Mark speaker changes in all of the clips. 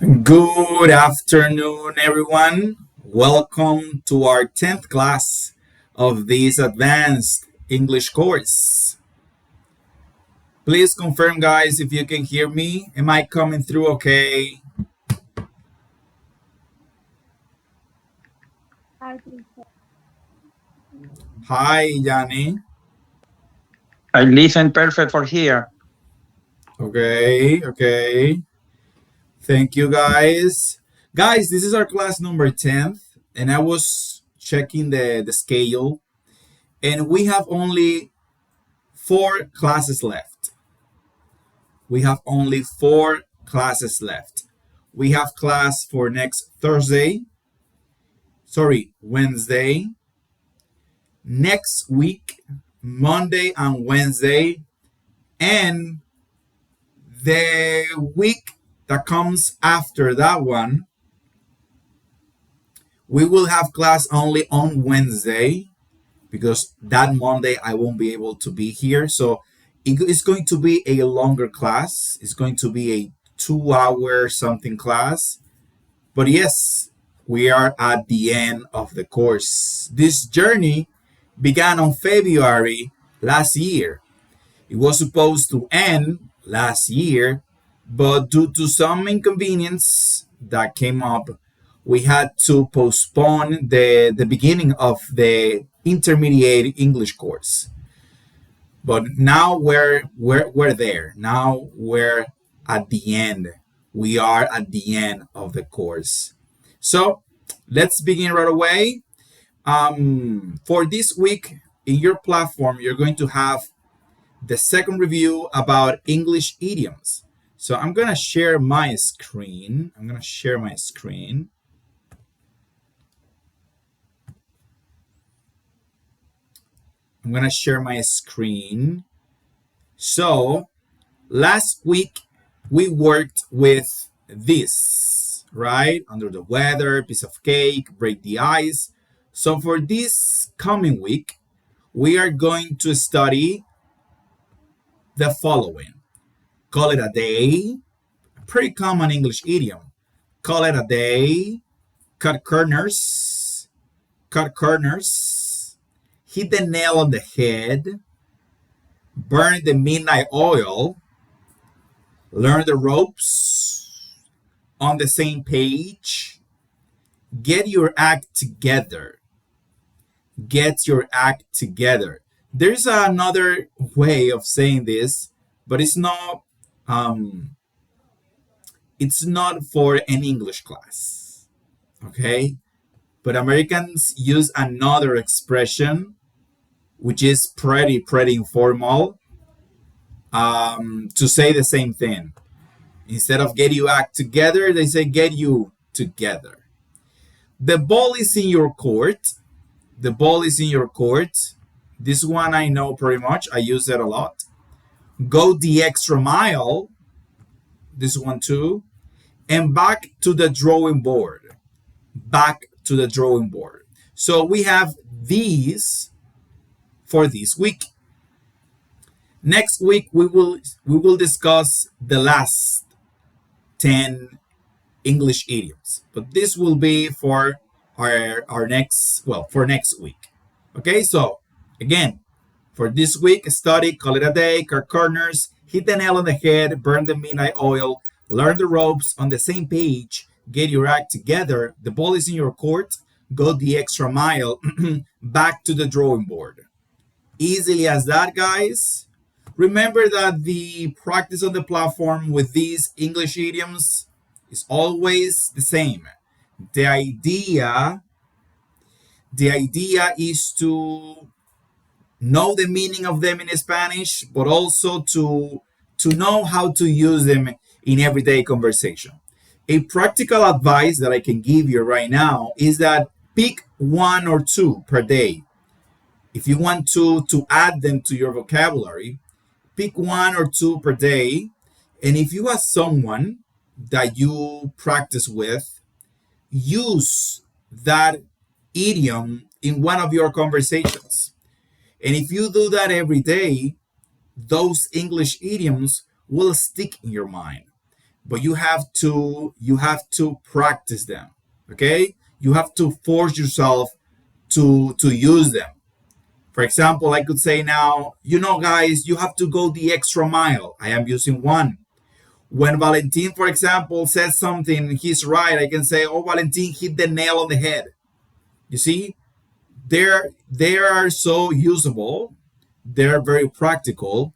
Speaker 1: Good afternoon, everyone. Welcome to our 10th class of this advanced English course. Please confirm, guys, if you can hear me. Am I coming through okay? Hi, Yanni.
Speaker 2: I listen perfect for here.
Speaker 1: Okay. Thank you, guys. Guys, this is our class number 10th, and I was checking the scale, and we have only 4 classes left. We have only 4 classes left. We have class for next Wednesday, next week, Monday and Wednesday, and the week that comes after that one, we will have class only on Wednesday because that Monday I won't be able to be here. So it's going to be a longer class. It's going to be a 2 hour something class. But yes, we are at the end of the course. This journey began on February last year. It was supposed to end last year, but due to some inconvenience that came up, we had to postpone the beginning of the intermediate English course. But now we're there. Now we're at the end. We are at the end of the course. So let's begin right away. For this week in your platform, you're going to have the second review about English idioms. So I'm gonna share my screen. I'm gonna share my screen. So last week we worked with this, right? Under the weather, piece of cake, break the ice. So for this coming week, we are going to study the following. Call it a day, a pretty common English idiom. Call it a day, cut corners, hit the nail on the head, burn the midnight oil, learn the ropes, on the same page, get your act together. Get your act together. There's another way of saying this, but it's not for an English class. Okay? But Americans use another expression which is pretty informal to say the same thing. Instead of get you act together, they say get you together. The ball is in your court. The ball is in your court. This one I know pretty much. I use it a lot. Go the extra mile. This one too. And back to the drawing board. Back to the drawing board. So we have these for this week. Next week we will discuss the last 10 English idioms, but this will be for our next week. Okay, so again, for this week, study, call it a day, cut corners, hit the nail on the head, burn the midnight oil, learn the ropes, on the same page, get your act together, the ball is in your court, go the extra mile, back to the drawing board. Easily as that, guys. Remember that the practice on the platform with these English idioms is always the same. The idea is to know the meaning of them in Spanish, but also to know how to use them in everyday conversation. A practical advice that I can give you right now is that pick 1 or 2 per day. If you want to add them to your vocabulary, pick 1 or 2 per day. And if you have someone that you practice with, use that idiom in one of your conversations. And if you do that every day, those English idioms will stick in your mind. but you have to practice them. Okay, you have to force yourself to use them. For example, I could say now, guys, you have to go the extra mile. I am using one. When Valentin, for example, says something, he's right. I can say, oh, Valentin hit the nail on the head. You see, they are so usable. They're very practical.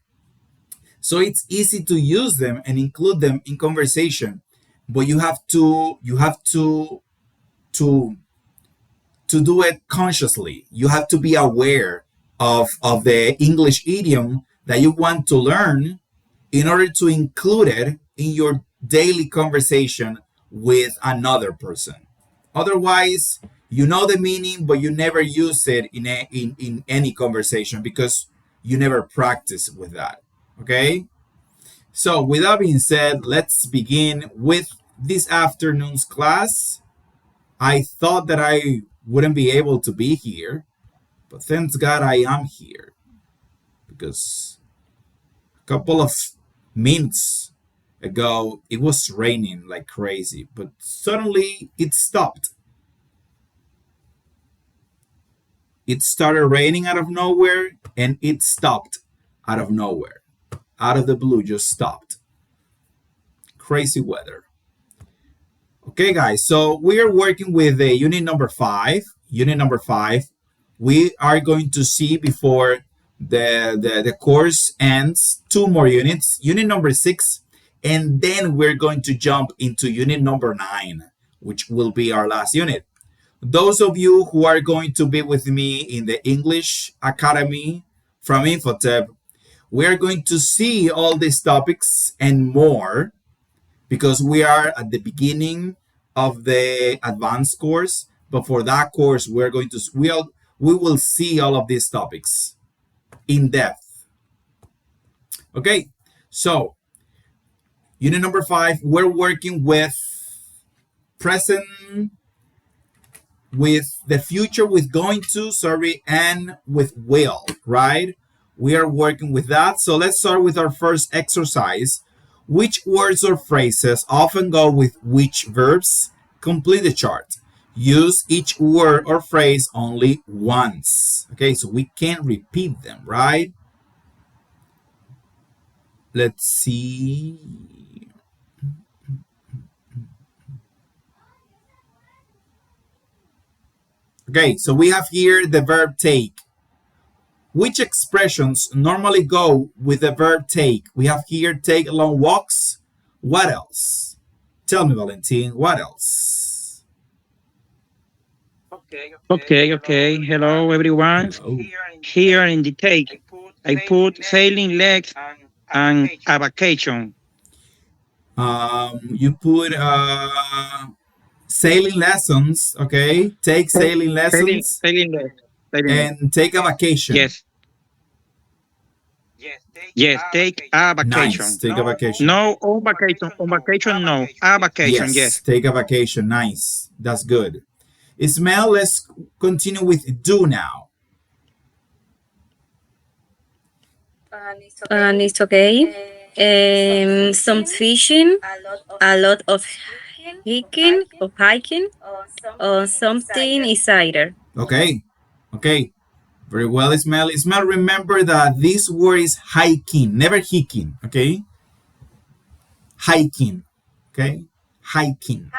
Speaker 1: So it's easy to use them and include them in conversation. But to to do it consciously. You have to be aware of the English idiom that you want to learn in order to include it in your daily conversation with another person. Otherwise, you know the meaning, but you never use it in any conversation because you never practice with that. Okay? So, with that being said, let's begin with this afternoon's class. I thought that I wouldn't be able to be here, but thanks God I am here because a couple of minutes ago it was raining like crazy, but suddenly it stopped. It started raining out of nowhere and it stopped out of nowhere. Out of the blue, just stopped. Crazy weather. Okay, guys, so we are working with the unit number 5. Unit number 5. We are going to see before the course ends 2 more units. Unit number 6, and then we're going to jump into unit number 9, which will be our last unit. Those of you who are going to be with me in the English Academy from Infotep, we are going to see all these topics and more because we are at the beginning of the advanced course. But for that course, we will see all of these topics in depth. Okay, so unit number 5, we're working with present, with the future, with going to, and with will, right? We are working with that. So let's start with our first exercise. Which words or phrases often go with which verbs? Complete the chart. Use each word or phrase only once. Okay, so we can't repeat them, right? Let's see. Okay, so we have here the verb take. Which expressions normally go with the verb take? We have here take long walks. What else? Tell me, Valentin, what else?
Speaker 2: Okay. Hello, everyone.
Speaker 1: Hello.
Speaker 2: Here in the take, I put sailing legs and a vacation.
Speaker 1: You put sailing lessons, okay? Take sailing lessons
Speaker 2: Sailing legs. Sailing legs.
Speaker 1: and take a vacation.
Speaker 2: Yes. Yes, take a
Speaker 1: Nice.
Speaker 2: vacation.
Speaker 1: Take a vacation.
Speaker 2: No, on vacation. On vacation, no. A vacation,
Speaker 1: Yes,
Speaker 2: yes.
Speaker 1: take a vacation. Nice. That's good. Ismael, let's continue with do now.
Speaker 3: And it's okay. Some fishing, a lot of hiking, or something is either.
Speaker 1: Okay. Okay. Very well, Ismael. Ismael, remember that this word is hiking, never hiking. Okay. Hiking. Okay. Hiking.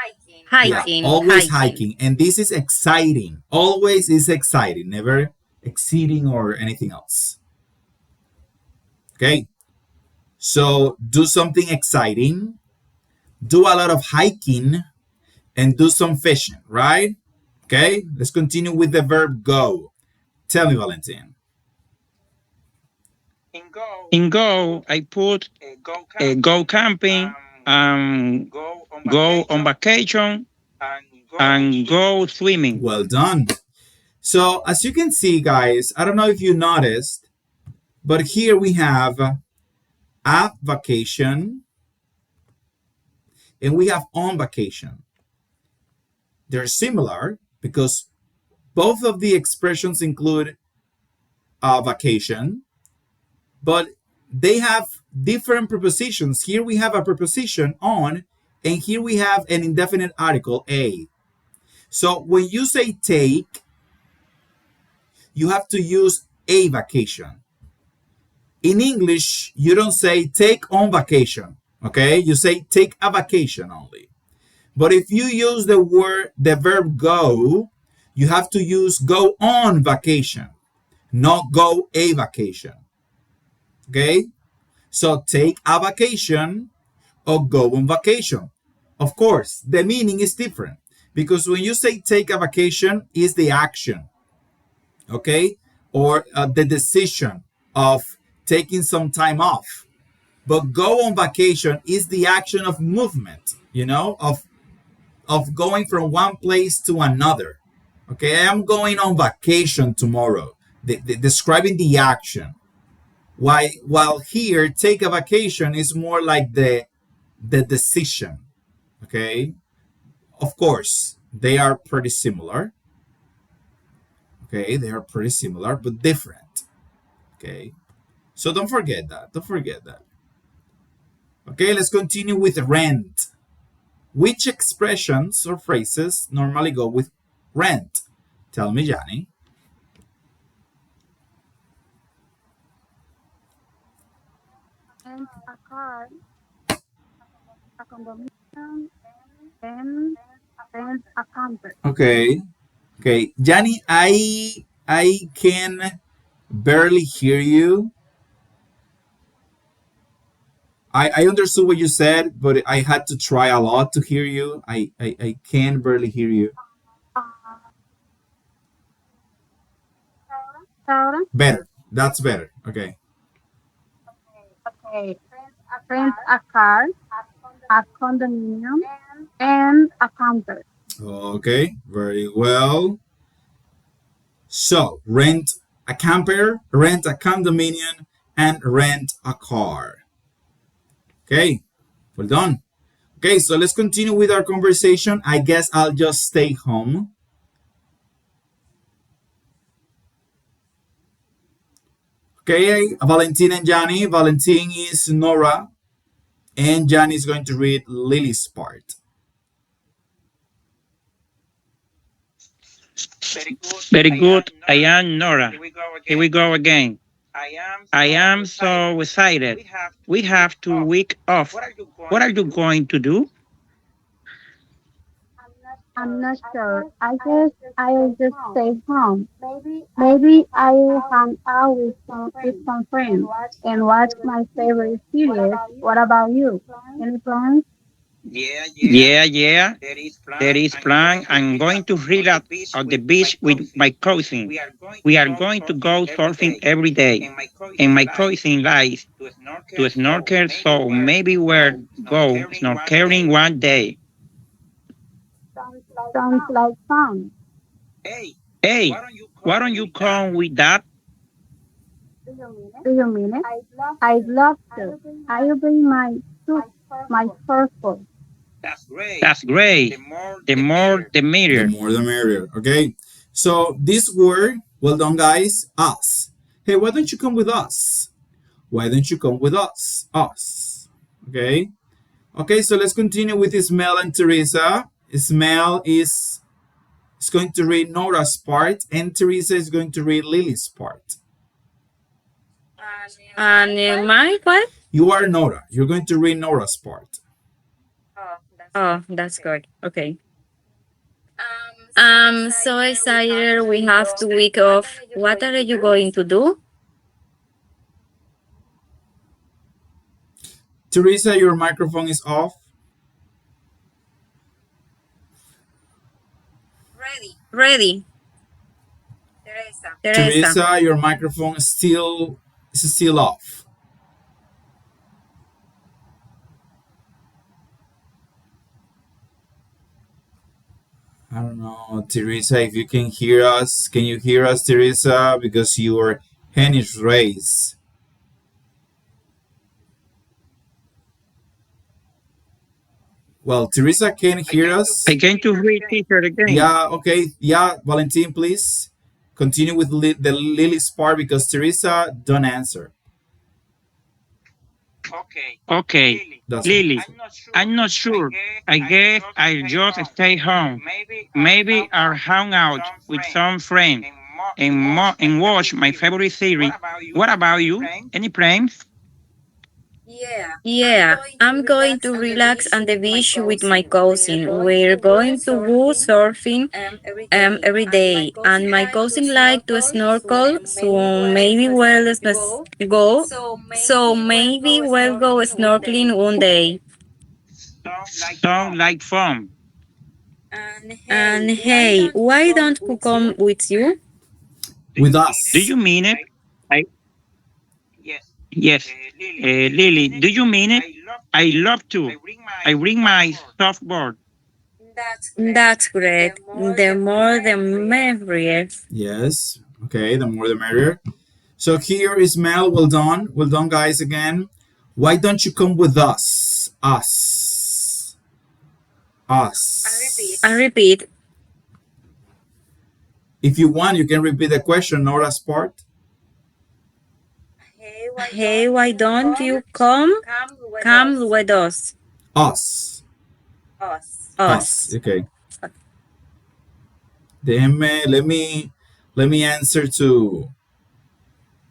Speaker 1: Yeah, always hiking. And this is exciting. Always is exciting, never exceeding or anything else. Okay. So do something exciting, do a lot of hiking, and do some fishing, right? Okay. Let's continue with the verb go. Tell me, Valentin.
Speaker 2: In go, I put go camping, go on vacation, and go swimming.
Speaker 1: Well done. So as you can see, guys, I don't know if you noticed, but here we have a vacation and we have on vacation. They're similar because both of the expressions include a vacation, but they have different prepositions. Here we have a preposition on, and here we have an indefinite article a. So when you say take, you have to use a vacation. In English, you don't say take on vacation, okay? You say take a vacation only. But if you use the verb go, you have to use go on vacation, not go a vacation, okay? So take a vacation or go on vacation. Of course, the meaning is different because when you say take a vacation, is the action, okay? Or the decision of taking some time off. But go on vacation is the action of movement, of going from one place to another. Okay, I am going on vacation tomorrow, describing the action. While here, take a vacation is more like the decision. Okay, of course, they are pretty similar. Okay, they are pretty similar, but different. Okay, so don't forget that. Don't forget that. Okay, let's continue with rent. Which expressions or phrases normally go with rent? Tell me, Johnny.
Speaker 4: Rent a car, a condominium, and rent a camper.
Speaker 1: Okay. Okay, Johnny, I can barely hear you. I understood what you said, but I had to try a lot to hear you. I can barely hear you.
Speaker 4: Uh, Ahora,
Speaker 1: Better. That's better. Okay.
Speaker 4: okay, rent a car, a condominium, and a camper.
Speaker 1: Okay. Very well. So, rent a camper, rent a condominium, and rent a car. Okay. Well done. Okay, so let's continue with our conversation. I guess I'll just stay home. Okay, Valentin and Johnny. Valentin is Nora, and Johnny is going to read Lily's part.
Speaker 2: Very good. I am Nora. Here we go again. I am so excited. We have 2 weeks off. What are you going to do?
Speaker 4: I'm not sure. I guess I'll just stay home. Maybe I'll hang out with some friends and watch my favorite series. What about you? Any plans?
Speaker 2: Yeah. There is plan. I'm going to relax on the beach with my cousin. We are going to go surfing every day. And my cousin likes to snorkel, so maybe we'll go snorkeling one day.
Speaker 4: Sounds like fun.
Speaker 2: Hey, why don't you come with that?
Speaker 4: Do you mean it? I'd love to. I'll bring my suit, my surfboard.
Speaker 2: That's great. The more, the
Speaker 1: The
Speaker 2: merrier.
Speaker 1: more the merrier. Okay, so this word, well done, guys, us. Hey, why don't you come with us? Why don't you come with us? Us. Okay. Okay, so let's continue with Ismael and Teresa. Ismael is going to read Nora's part, and Teresa is going to read Lily's part.
Speaker 3: And my what?
Speaker 1: You are Nora. You're going to read Nora's part.
Speaker 3: Oh, that's good. Okay. I'm so excited. We have 2 weeks off. What are you going to do?
Speaker 1: Teresa, your microphone is off.
Speaker 3: Ready. Teresa.
Speaker 1: Teresa, your microphone is still off. I don't know, Teresa, if you can hear us. Can you hear us, Teresa? Because your hand is raised. Well, Teresa can hear us.
Speaker 2: I going to read teacher again.
Speaker 1: Yeah, okay. Yeah, Valentin, please continue with the Lily's part because Teresa don't answer.
Speaker 2: Okay,
Speaker 1: That's right.
Speaker 2: Lily, I'm not sure. I guess I'll just stay home. Maybe I'll hang out with some friends and watch my favorite series. What about you? Any plans?
Speaker 3: Yeah, I'm going to relax on the beach with my cousin. We're going to go surfing every day, and my cousin like to snorkel, so maybe go. So maybe we'll go snorkeling one day.
Speaker 2: Sound like fun.
Speaker 3: And hey, why don't we come with you?
Speaker 1: With
Speaker 2: Do
Speaker 1: us.
Speaker 2: you mean it? I, yes. Lily, do you mean it? I love to. I bring my softboard.
Speaker 3: That's great. The more the merrier.
Speaker 1: Yes. Okay, the more the merrier. So here is Mel. Well done. Well done, guys, again. Why don't you come with us? Us.
Speaker 3: I
Speaker 1: Us.
Speaker 3: repeat,
Speaker 1: If you want, you can repeat the question, Nora's part.
Speaker 3: hey, why don't you come with us?
Speaker 1: Us. Us.
Speaker 3: Us.
Speaker 1: Okay. Déjenme, let me answer to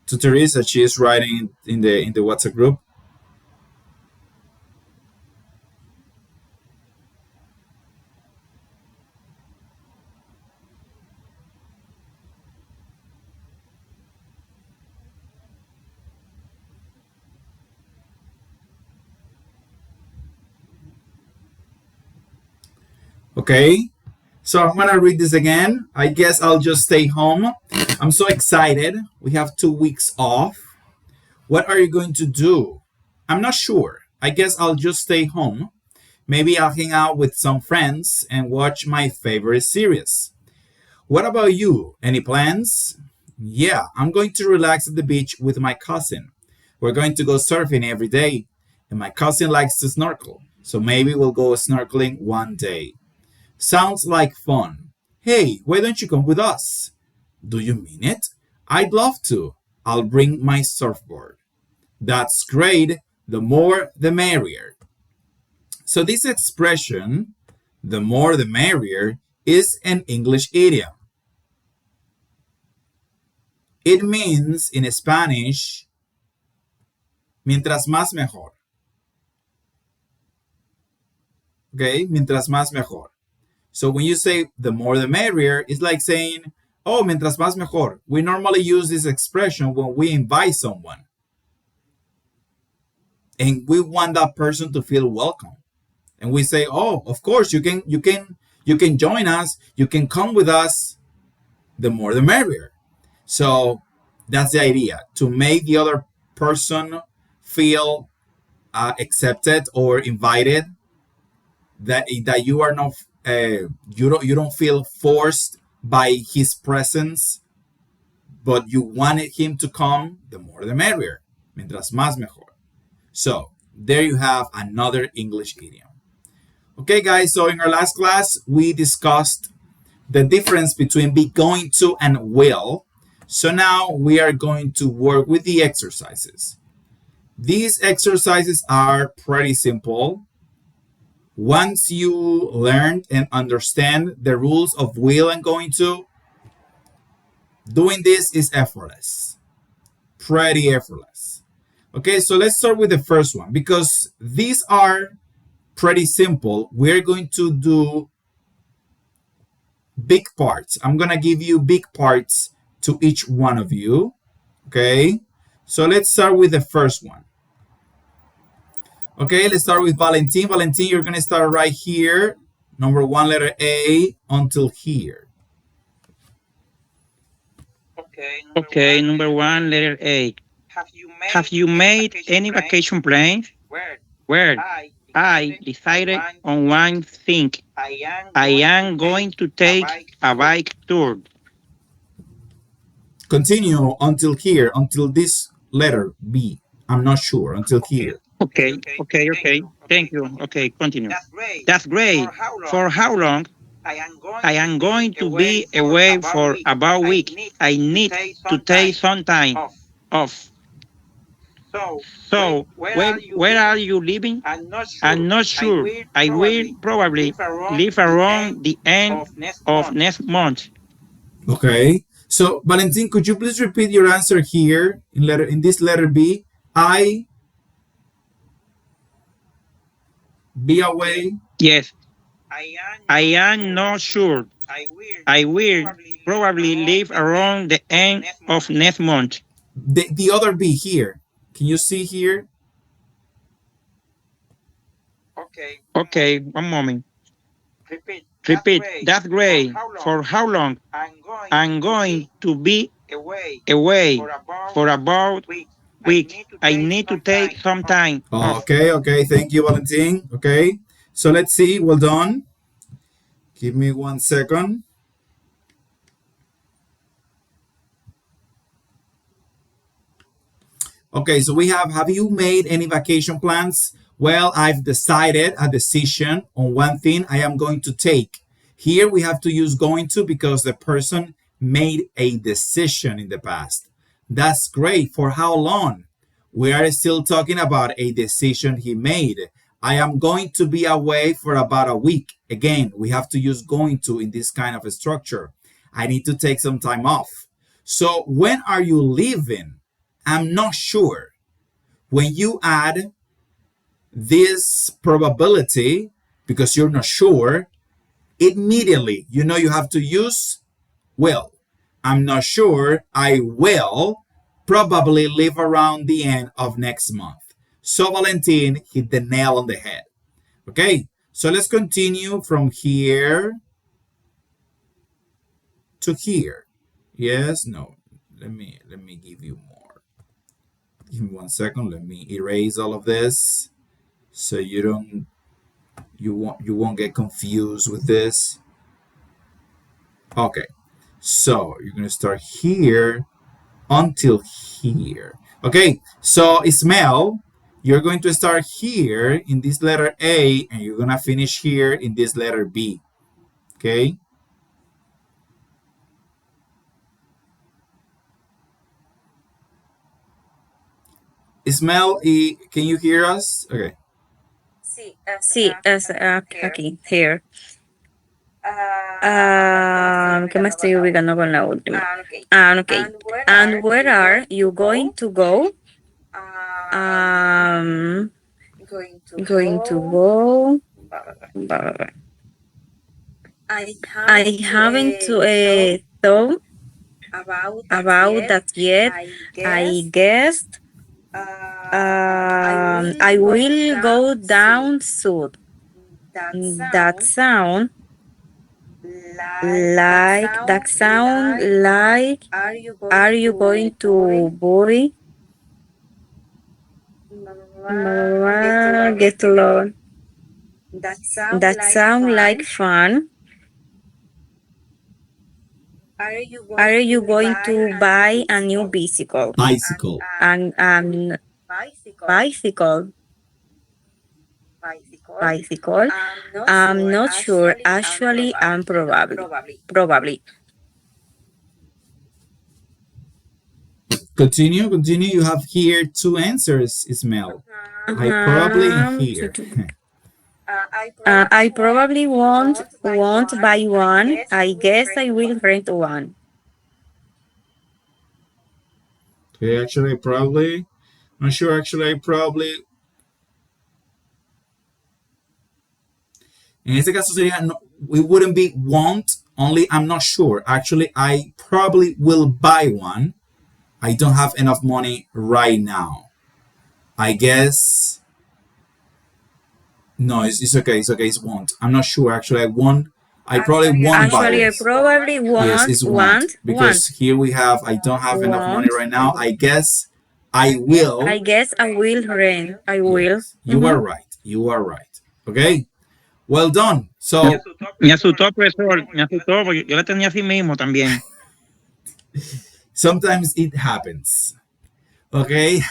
Speaker 1: Teresa. She is writing in the WhatsApp group. Okay. So I'm gonna read this again. I guess I'll just stay home. I'm so excited. We have 2 weeks off. What are you going to do? I'm not sure. I guess I'll just stay home. Maybe I'll hang out with some friends and watch my favorite series. What about you? Any plans? Yeah, I'm going to relax at the beach with my cousin. We're going to go surfing every day, and my cousin likes to snorkel, so maybe we'll go snorkeling one day. Sounds like fun. Hey, why don't you come with us? Do you mean it? I'd love to. I'll bring my surfboard. That's great. The more the merrier. So, this expression, the more the merrier, is an English idiom. It means in Spanish, mientras más mejor. Okay, mientras más mejor. So when you say the more the merrier, it's like saying, oh, mientras más mejor. We normally use this expression when we invite someone and we want that person to feel welcome. And we say, oh, of course, you can join us, you can come with us, the more the merrier. So that's the idea, to make the other person feel accepted or invited, that you are not you don't feel forced by his presence, but you wanted him to come, the more the merrier. Mientras más mejor. So there you have another English idiom. Okay, guys, so in our last class we discussed the difference between be going to and will. So now we are going to work with the exercises. These exercises are pretty simple. Once you learn and understand the rules of will and going to, doing this is effortless, pretty effortless. Okay, so let's start with the first one because these are pretty simple. We're going to do big parts. I'm going to give you big parts to each one of you. Okay, so let's start with the first one. Okay, let's start with Valentin. Valentin, you're going to start right here. Number one, letter A until here.
Speaker 2: Okay, number one, letter A. Have you made any vacation plans? Where I decided on one thing. I am going to take a bike tour.
Speaker 1: Continue until here, until this letter B. I'm not sure, until here.
Speaker 2: Okay. Thank you. Okay, continue. That's great. For how long? I am going to be away for about a week. I need to take some time off. So, where are you living? I'm not sure. I will probably leave around the end of next month.
Speaker 1: Okay. So, Valentin, could you please repeat your answer here in this letter B? I be away.
Speaker 2: Yes, I am not sure. I will probably leave around the end of next month.
Speaker 1: The other B here. Can you see here?
Speaker 2: Okay, one moment. Repeat. That's great. For how long? I'm going to be away for about week. I need to take some time off.
Speaker 1: Okay, okay. Thank you, Valentin. Okay. So let's see. Well done. Give me 1 second. Okay, so we have you made any vacation plans? Well, I've decided a decision on one thing I am going to take. Here we have to use going to because the person made a decision in the past. That's great. For how long? We are still talking about a decision he made. I am going to be away for about a week. Again, we have to use going to in this kind of a structure. I need to take some time off. So, when are you leaving? I'm not sure. When you add this probability, because you're not sure, immediately you know you have to use will. I'm not sure. I will probably live around the end of next month. So Valentin hit the nail on the head. Okay, so let's continue from here to here. Yes, no. Let me give you more. Give me 1 second. Let me erase all of this so you won't get confused with this. Okay. So you're gonna start here until here. Okay, so Ismael, you're going to start here in this letter A and you're gonna finish here in this letter B. Okay. Ismael, can you hear us? Okay.
Speaker 3: Sí, aquí, here. ¿Qué me estoy ubicando con la última? Okay. And where are you going to go? Going to go. I haven't thought about that yet. I guess I will go down soon. That sound like are you going to buy get along? That sound like fun. Are you going to buy a new bicycle?
Speaker 1: Bicycle.
Speaker 3: And bicycle. Bicycle. I'm not sure. Actually, I'm probably.
Speaker 1: Continue. You have here two answers, Ismael. I probably here.
Speaker 3: I probably won't buy one. I guess I will rent one.
Speaker 1: Okay, actually, probably. Not sure. Actually, I probably. En este caso sería, no, we wouldn't be won't, only I'm not sure. Actually, I probably will buy one. I don't have enough money right now. I guess. No, it's okay. It's okay. It's won't. I'm not sure. Actually, I won't. I probably won't buy
Speaker 3: Actually, I
Speaker 1: it.
Speaker 3: probably
Speaker 1: Yes, it's won't. Because here we have, I don't have enough money right now. I guess I will.
Speaker 3: I guess I will rent. I will.
Speaker 1: Yes, you are right. You are right. Okay. Well done. So
Speaker 2: Me asustó, profesor. Me asustó porque yo la tenía así mismo también.
Speaker 1: sometimes it happens. Okay.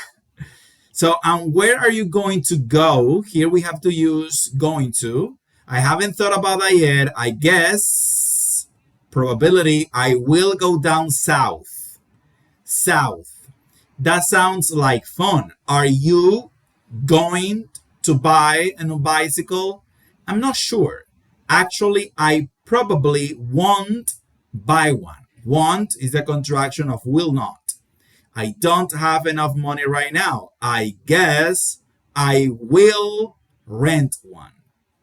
Speaker 1: So, where are you going to go? Here we have to use going to. I haven't thought about that yet. I guess probability I will go down south. South. That sounds like fun. Are you going to buy a new bicycle? I'm not sure. Actually, I probably won't buy one. Want is the contraction of will not. I don't have enough money right now. I guess I will rent one.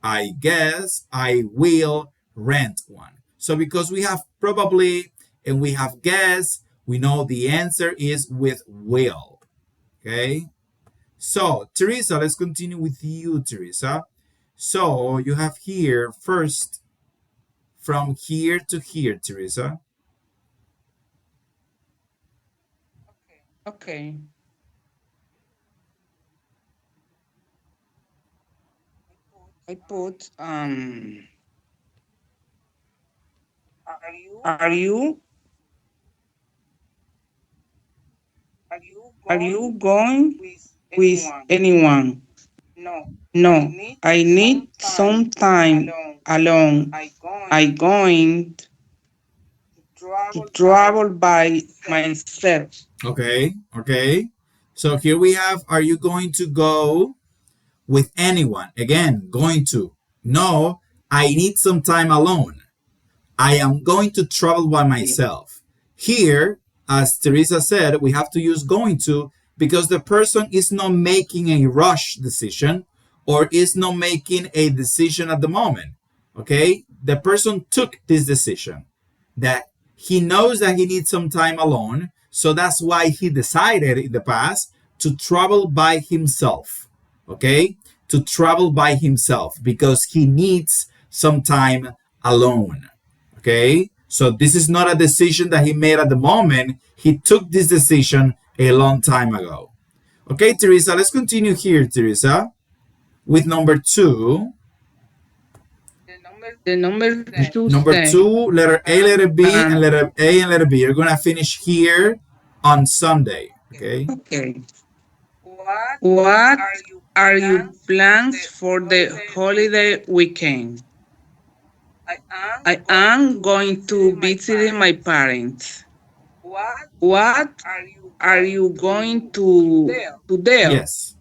Speaker 1: I guess I will rent one. So because we have probably and we have guess, we know the answer is with will. Okay? So, Teresa, let's continue with you, Teresa. So, you have here first from here to here, Teresa.
Speaker 2: Okay. I put are you going with anyone? No, I need some time alone. I going to travel by myself.
Speaker 1: Okay, okay. So here we have, are you going to go with anyone? Again, going to. No, I need some time alone. I am going to travel by myself. Here, as Teresa said, we have to use going to because the person is not making a rush decision or is not making a decision at the moment. Okay? The person took this decision that he knows that he needs some time alone. So that's why he decided in the past to travel by himself. Okay? To travel by himself because he needs some time alone. Okay? So this is not a decision that he made at the moment. He took this decision a long time ago. Okay, Teresa, let's continue here, Teresa, with number two.
Speaker 2: The number two
Speaker 1: Number
Speaker 2: say,
Speaker 1: two, letter A, letter B, and letter A and letter B. You're gonna finish here on Sunday. Okay.
Speaker 2: okay. What are your plans for the holiday weekend? I am going to visit my parents. What are you going to there?
Speaker 1: Yes.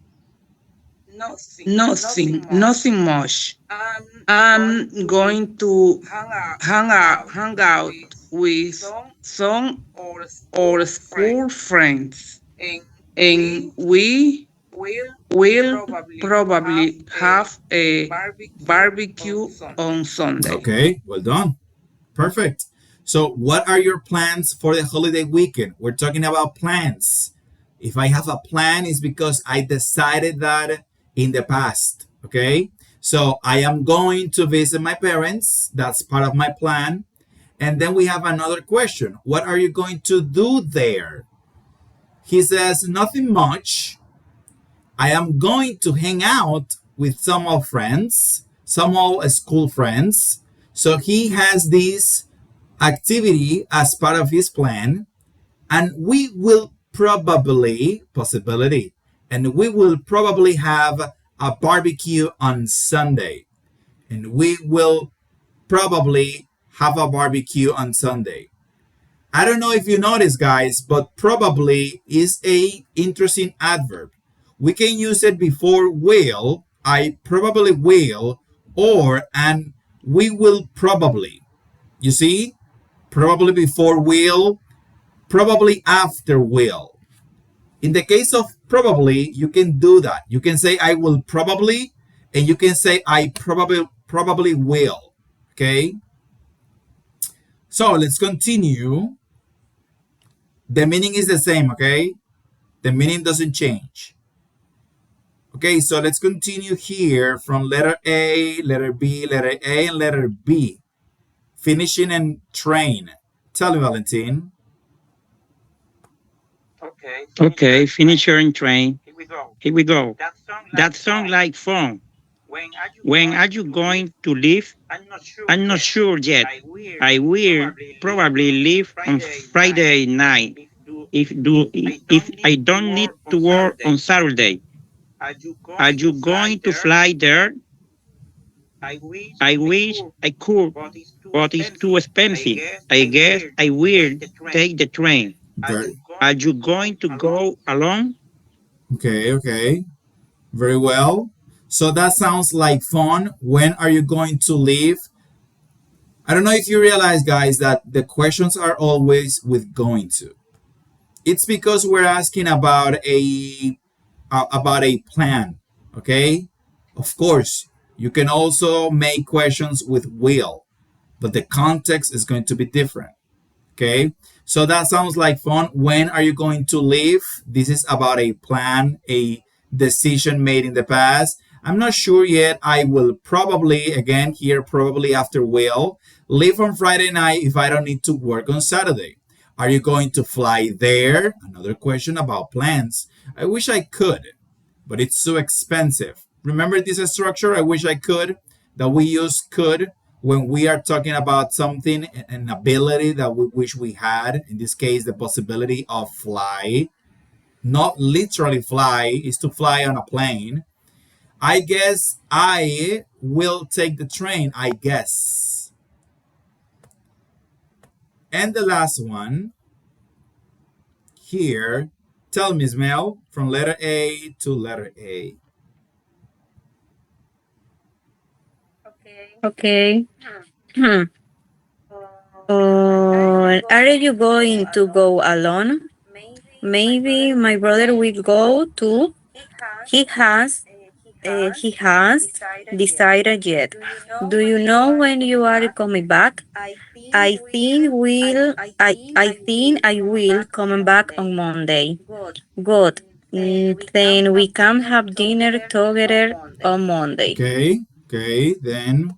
Speaker 2: Nothing much. I'm going to hang out with some or school friends, and we will probably have a barbecue on Sunday.
Speaker 1: Okay. Well done. Perfect. So, what are your plans for the holiday weekend? We're talking about plans. If I have a plan, it's because I decided that in the past. Okay. So, I am going to visit my parents. That's part of my plan. And then we have another question. What are you going to do there? He says, nothing much. I am going to hang out with some of friends, some of school friends. So he has this activity as part of his plan, and we will probably possibility and we will probably have a barbecue on Sunday, and we will probably have a barbecue on Sunday. I don't know if you notice, guys, but probably is a interesting adverb. We can use it before will, I probably will, or and we will probably. You see? Probably before will, probably after will. In the case of probably, you can do that. You can say I will probably, and you can say I probably will. Okay? So let's continue. The meaning is the same, okay? The meaning doesn't change. Okay, so let's continue here from letter A, letter B, letter A, and letter B. Finishing and train. Tell me, Valentin.
Speaker 2: Okay, finish your train. Here we go. That sounds like fun. When are you going to leave? I'm not sure yet. I will probably leave on Friday night if I don't need to work on Saturday. Are you going to fly there? I wish I could, but it's too expensive. I guess I will take the train. Are you going to go alone?
Speaker 1: Okay, okay. Very well. So that sounds like fun. When are you going to leave? I don't know if you realize, guys, that the questions are always with going to. It's because we're asking about a plan, okay? Of course, you can also make questions with will, but the context is going to be different. Okay, so that sounds like fun. When are you going to leave? This is about a plan, a decision made in the past. I'm not sure yet. I will probably, again, here, probably after will, leave on Friday night if I don't need to work on Saturday. Are you going to fly there? Another question about plans. I wish I could, but it's so expensive. Remember this structure? I wish I could, that we use could when we are talking about something, an ability that we wish we had. In this case, the possibility of fly, not literally fly, is to fly on a plane. I guess I will take the train, I guess. And the last one here, tell me, Ismail, from letter A to letter A.
Speaker 3: Okay. Are you going to go alone? Maybe my brother will go too. He has he has decided yet. Do you know when you are coming back? I will come back on Monday. Good. Then we can have dinner together on Monday.
Speaker 1: Okay, okay, then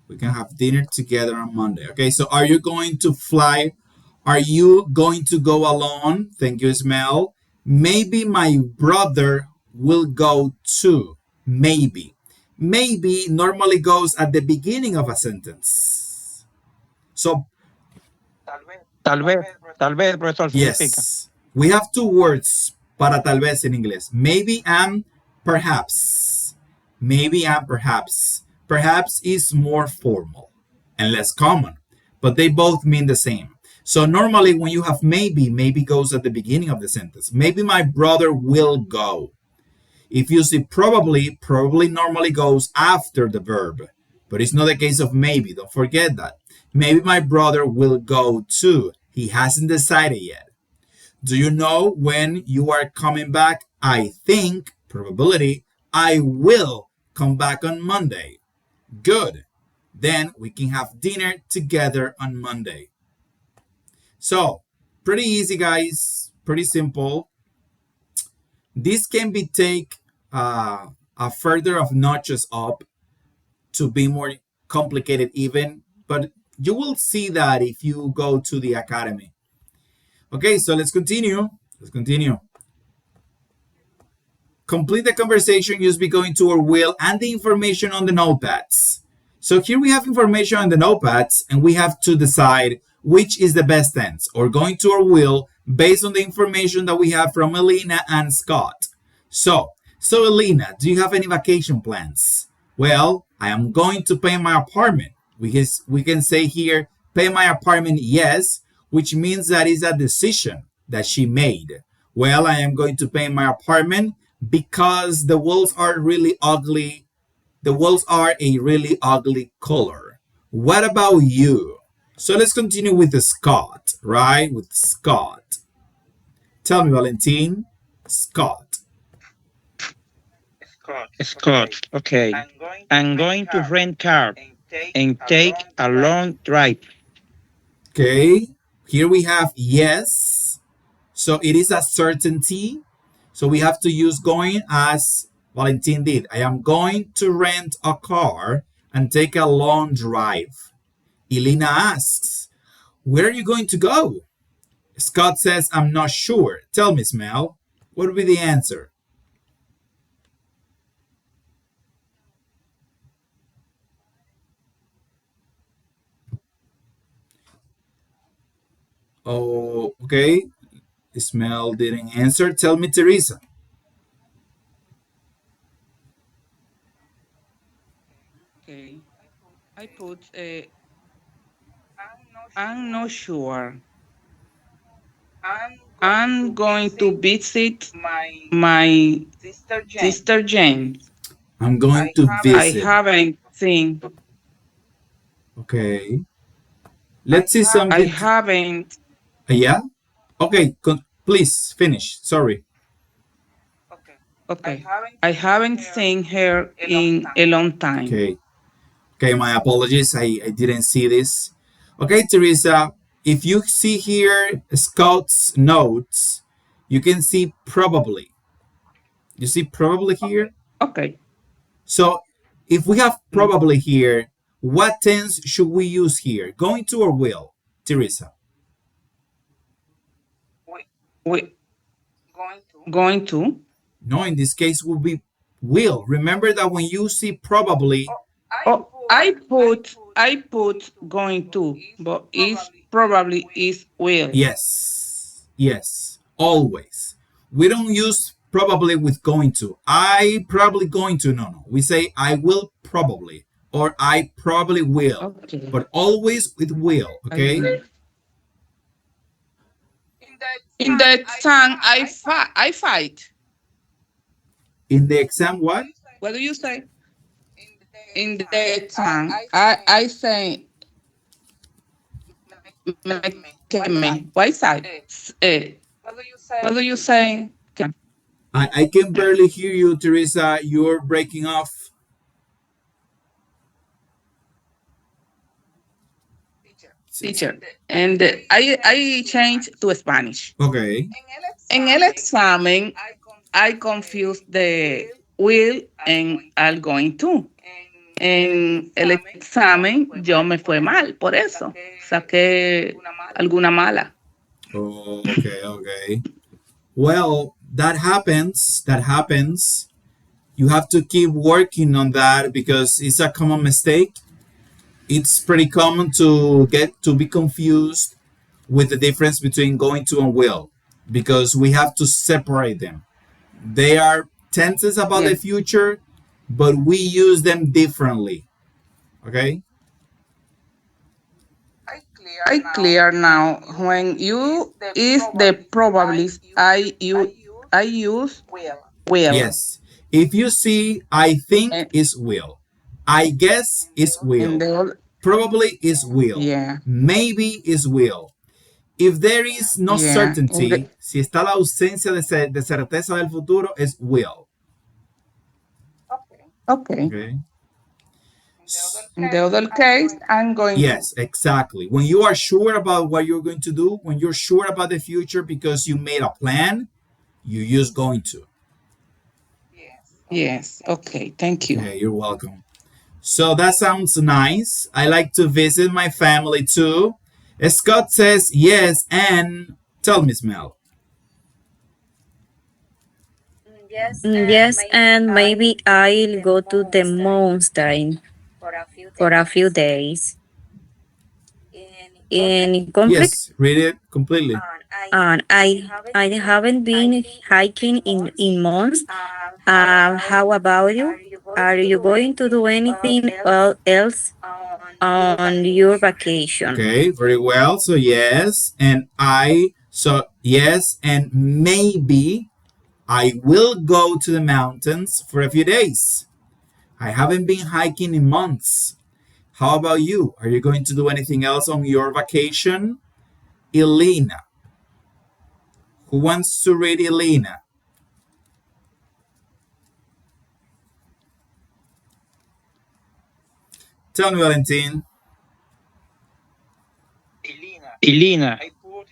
Speaker 1: we can have dinner together on Monday. Okay, so are you going to fly? Are you going to go alone? Thank you, Ismail. Maybe my brother will go too. Maybe. Maybe normally goes at the beginning of a sentence. So,
Speaker 2: Tal vez, tal vez, profesor, significa.
Speaker 1: yes, we have two words para tal vez in English. Maybe and perhaps. Maybe and perhaps. Perhaps is more formal and less common, but they both mean the same. So normally when you have maybe, maybe goes at the beginning of the sentence. Maybe my brother will go. If you see probably, probably normally goes after the verb, but it's not the case of maybe. Don't forget that. Maybe my brother will go too. He hasn't decided yet. Do you know when you are coming back? I think, probability, I will come back on Monday. Good. Then we can have dinner together on Monday. So, pretty easy, guys. Pretty simple. This can be take a further of notches up to be more complicated even, but you will see that if you go to the academy. Okay, so let's continue. Let's continue. Complete the conversation used by going to our will and the information on the notepads. So here we have information on the notepads, and we have to decide which is the best tense, or going to our will based on the information that we have from Elena and Scott. So Elena, do you have any vacation plans? Well, I am going to pay my apartment. We can say here, pay my apartment, yes, which means that is a decision that she made. Well, I am going to pay my apartment because the walls are really ugly. The walls are a really ugly color. What about you? So let's continue with the Scott, right? With Scott. Tell me, Valentin. Scott.
Speaker 2: Scott, okay. I'm going to rent car and take a long drive.
Speaker 1: Okay. Here we have yes. So it is a certainty. So we have to use going as Valentin did. I am going to rent a car and take a long drive. Elena asks, where are you going to go? Scott says, I'm not sure. Tell me, Smell. What would be the answer? Oh, okay. Smell didn't answer. Tell me, Teresa.
Speaker 2: Okay. I put, I'm not sure.
Speaker 5: I'm going to visit my sister Jane.
Speaker 1: I'm going to
Speaker 5: I
Speaker 1: visit.
Speaker 5: haven't seen.
Speaker 1: Okay. Let's see
Speaker 5: I
Speaker 1: something.
Speaker 5: haven't.
Speaker 1: Yeah? Okay, please finish. Sorry.
Speaker 5: Okay. I haven't seen her in a long time.
Speaker 1: Okay. Okay, my apologies. I didn't see this. Okay, Teresa, if you see here Scott's notes, you can see probably. You see probably here?
Speaker 5: Okay.
Speaker 1: So if we have
Speaker 5: Mm.
Speaker 1: probably here, what tense should we use here? Going to or will, Teresa?
Speaker 5: We going to.
Speaker 1: No, in this case will be will. Remember that when you see probably,
Speaker 5: Oh, I put going to, but it's probably is will.
Speaker 1: yes, yes, always. We don't use probably with going to. I probably going to. No, no. We say I will probably or I probably will,
Speaker 5: Okay.
Speaker 1: but always with will.
Speaker 5: I
Speaker 1: Okay.
Speaker 5: will. In the exam, I fight.
Speaker 1: In the exam, what?
Speaker 5: What do you say? In the exam, I say me quemé. Why side? What do you say?
Speaker 1: I can barely hear you, Teresa. You're breaking off.
Speaker 5: Teacher. And I changed to Spanish.
Speaker 1: Okay.
Speaker 5: En el examen, I confused the will and I'm going to. En el examen, yo me fue mal, por eso. Saqué alguna mala.
Speaker 1: Oh, okay, okay. Well, that happens. That happens. You have to keep working on that because it's a common mistake. It's pretty common to get to be confused with the difference between going to and will because we have to separate them. They are tenses about the
Speaker 5: Yes.
Speaker 1: future, but we use them differently. Okay?
Speaker 5: I clear now. When you is the probabilities, I use will.
Speaker 1: Yes. If you see, I think
Speaker 5: And,
Speaker 1: is will. I guess is
Speaker 5: and
Speaker 1: will.
Speaker 5: the other,
Speaker 1: Probably is will.
Speaker 5: yeah,
Speaker 1: Maybe is will. If there is no
Speaker 5: yeah. And
Speaker 1: certainty, si está la ausencia de certeza del futuro, es will.
Speaker 5: okay.
Speaker 1: Okay.
Speaker 5: In the other case, I'm going to.
Speaker 1: Yes, exactly. When you are sure about what you're going to do, when you're sure about the future because you made a plan, you use going to.
Speaker 5: Yes. Okay. Thank you.
Speaker 1: Okay, you're welcome. So that sounds nice. I like to visit my family too. Scott says yes, and tell me, Smell.
Speaker 3: Yes, and maybe I'll go to the mountain for a few days. In conflict,
Speaker 1: Yes, read it completely.
Speaker 3: and I haven't been hiking in months. How about you? Are you going to do anything else on your vacation?
Speaker 1: Okay, very well. So yes, and so yes, and maybe I will go to the mountains for a few days. I haven't been hiking in months. How about you? Are you going to do anything else on your vacation? Elena. Who wants to read Elena? Tell me, Valentin.
Speaker 2: Elena,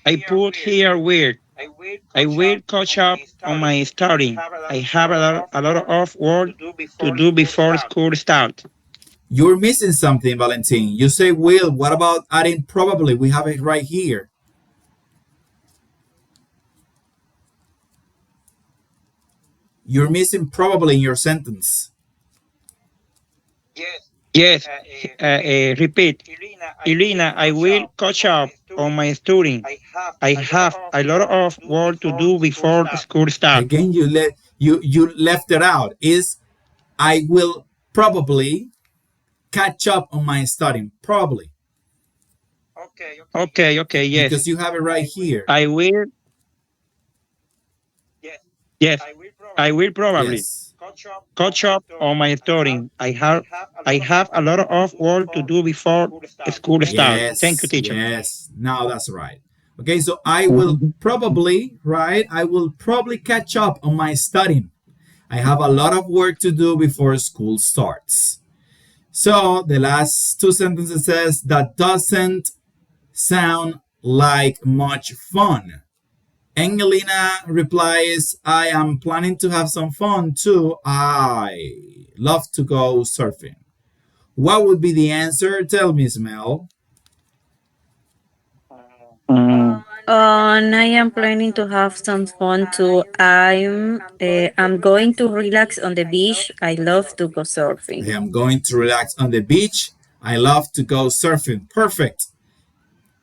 Speaker 2: I put here weird. I will catch up on my studying. I have a lot of work to do before school starts.
Speaker 1: You're missing something, Valentin. You say will. What about adding probably? We have it right here. You're missing probably in your sentence.
Speaker 2: Yes, repeat. Elena, I will catch up on my studying. I have a lot of work to do before school starts.
Speaker 1: Again, you left it out. Is I will probably catch up on my studying. Probably
Speaker 2: Okay, yes.
Speaker 1: because you have it right here.
Speaker 2: I will Yes, I will probably
Speaker 1: Yes.
Speaker 2: catch up on my studying. I have a lot of work to do before school starts. Thank you,
Speaker 1: Yes.
Speaker 2: teacher.
Speaker 1: Yes. Now that's right. Okay, so I will probably, right? I will probably catch up on my studying. I have a lot of work to do before school starts. So the last two sentences says that doesn't sound like much fun. Angelina replies, I am planning to have some fun too. I love to go surfing. What would be the answer? Tell me, Smell.
Speaker 2: Mm.
Speaker 3: And I am planning to have some fun too. I'm going to relax on the beach. I love to go
Speaker 1: I
Speaker 3: surfing.
Speaker 1: am going to relax on the beach. I love to go surfing. Perfect.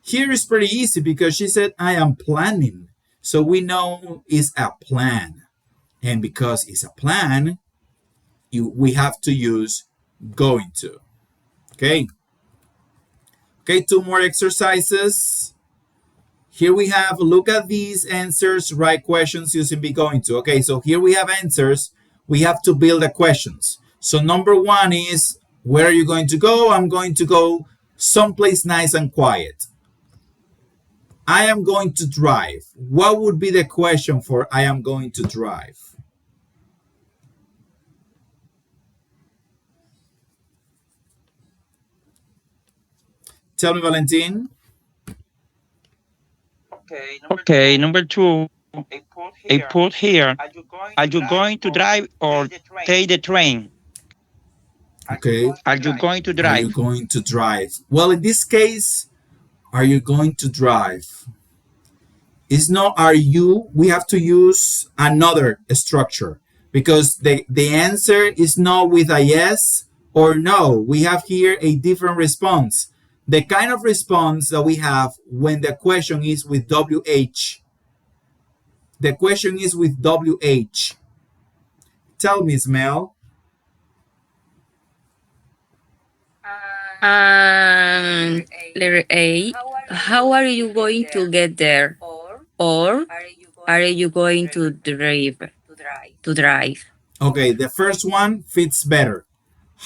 Speaker 1: Here is pretty easy because she said, I am planning. So we know it's a plan. And because it's a plan, we have to use going to. Okay. Okay, two more exercises. Here we have, look at these answers, write questions using be going to. Okay, so here we have answers. We have to build the questions. So number one is, where are you going to go? I'm going to go someplace nice and quiet. I am going to drive. What would be the question for I am going to drive? Tell me, Valentin.
Speaker 2: Okay, number two, I put here, are you going to drive or take the train?
Speaker 1: Okay.
Speaker 2: Are you going to
Speaker 1: Are you
Speaker 2: drive?
Speaker 1: going to drive? Well, in this case, are you going to drive? It's not are you. We have to use another structure because the answer is not with a yes or no. We have here a different response. The kind of response that we have when the question is with WH. The question is with WH. Tell me, Smell.
Speaker 3: And letter A, how are you going to get there? Or are you going to drive? To drive.
Speaker 1: Okay, the first one fits better.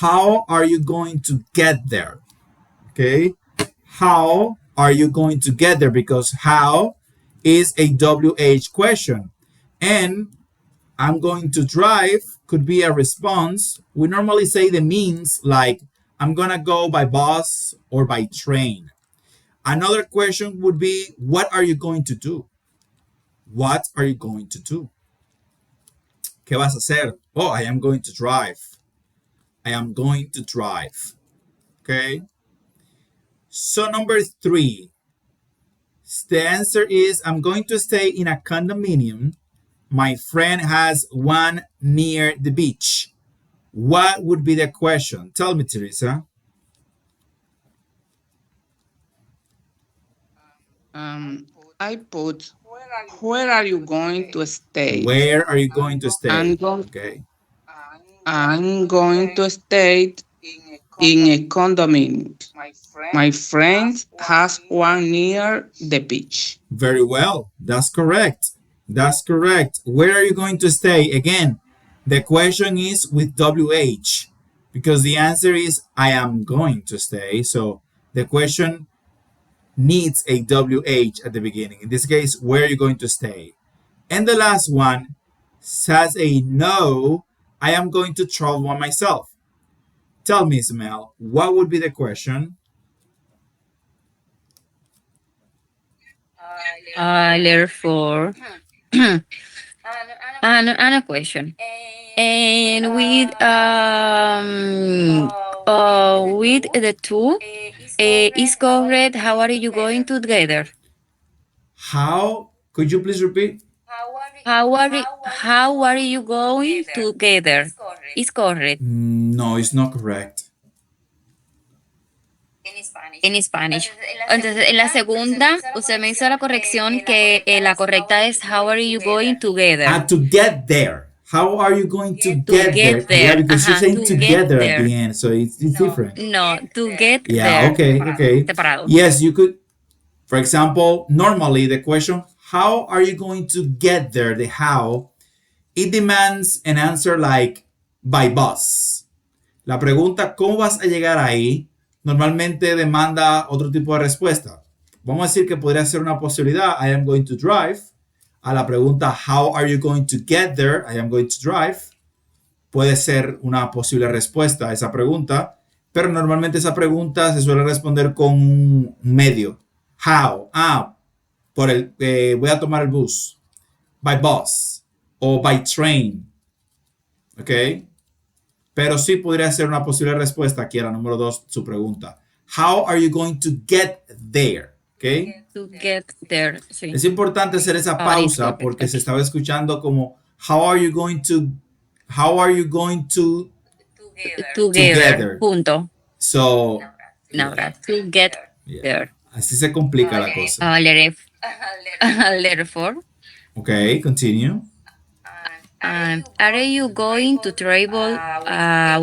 Speaker 1: How are you going to get there? Okay, how are you going to get there? Because how is a WH question. And I'm going to drive could be a response. We normally say the means like I'm going to go by bus or by train. Another question would be what are you going to do? What are you going to do? ¿Qué vas a hacer? Oh, I am going to drive. I am going to drive. Okay. So number three, the answer is I'm going to stay in a condominium. My friend has one near the beach. What would be the question? Tell me, Teresa.
Speaker 5: I put, where are you going to stay?
Speaker 1: Where are you going to
Speaker 5: I'm
Speaker 1: stay?
Speaker 5: going,
Speaker 1: Okay.
Speaker 5: I'm going to stay in a condominium. My friend has one near the beach.
Speaker 1: Very well. That's correct. That's correct. Where are you going to stay? Again, the question is with WH because the answer is I am going to stay. So the question needs a WH at the beginning. In this case, where are you going to stay? And the last one says a no, I am going to travel by myself. Tell me, Ismael, what would be the question?
Speaker 3: Letter 4. And a question. And with the two is correct. How are you going together?
Speaker 1: How? Could you please repeat?
Speaker 3: How are you going together? Is correct
Speaker 1: No, it's not correct.
Speaker 3: en Spanish. Entonces, en la segunda, usted me hizo la corrección que la correcta es how are you going together?
Speaker 1: To get there. How are you going to
Speaker 3: To
Speaker 1: get there?
Speaker 3: get
Speaker 1: Yeah,
Speaker 3: there.
Speaker 1: because you're saying
Speaker 3: To get
Speaker 1: together at
Speaker 3: there.
Speaker 1: the end, so it's different.
Speaker 3: No, to get
Speaker 1: Yeah,
Speaker 3: there.
Speaker 1: okay, okay.
Speaker 3: Separado.
Speaker 1: Yes, you could, for example, normally the question, how are you going to get there? The how It demands an answer like by bus. La pregunta ¿cómo vas a llegar ahí? Normalmente demanda otro tipo de respuesta. Vamos a decir que podría ser una posibilidad, I am going to drive. A la pregunta how are you going to get there? I am going to drive. Puede ser una posible respuesta a esa pregunta, pero normalmente esa pregunta se suele responder con un medio. How? Voy a tomar el bus. By bus o by train. ¿Ok? Pero sí podría ser una posible respuesta aquí a la número 2, su pregunta. How are you going to get there? ¿Ok?
Speaker 3: To get there, sí.
Speaker 1: Es importante hacer esa pausa porque se estaba escuchando como how are you going to
Speaker 3: together. Punto.
Speaker 1: So,
Speaker 3: No, to get there.
Speaker 1: Así se complica la cosa.
Speaker 3: Letter 4.
Speaker 1: Okay, continue.
Speaker 3: Are you going to travel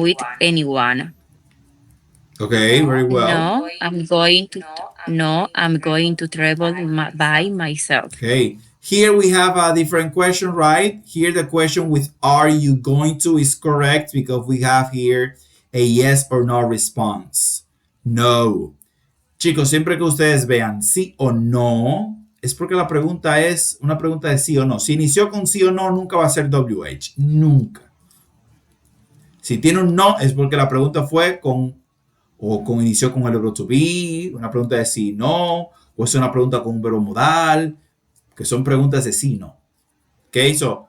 Speaker 3: with anyone?
Speaker 1: Okay, very well.
Speaker 3: No, I'm going to travel by myself.
Speaker 1: Okay. Here we have a different question, right? Here the question with are you going to is correct because we have here a yes or no response. No. Chicos, siempre que ustedes vean sí o no, es porque la pregunta es una pregunta de sí o no. Si inició con sí o no, nunca va a ser WH. Nunca. Si tiene un no, es porque la pregunta fue inició con el verbo to be, una pregunta de sí o no, o es una pregunta con un verbo modal, que son preguntas de sí o no. Okay, so,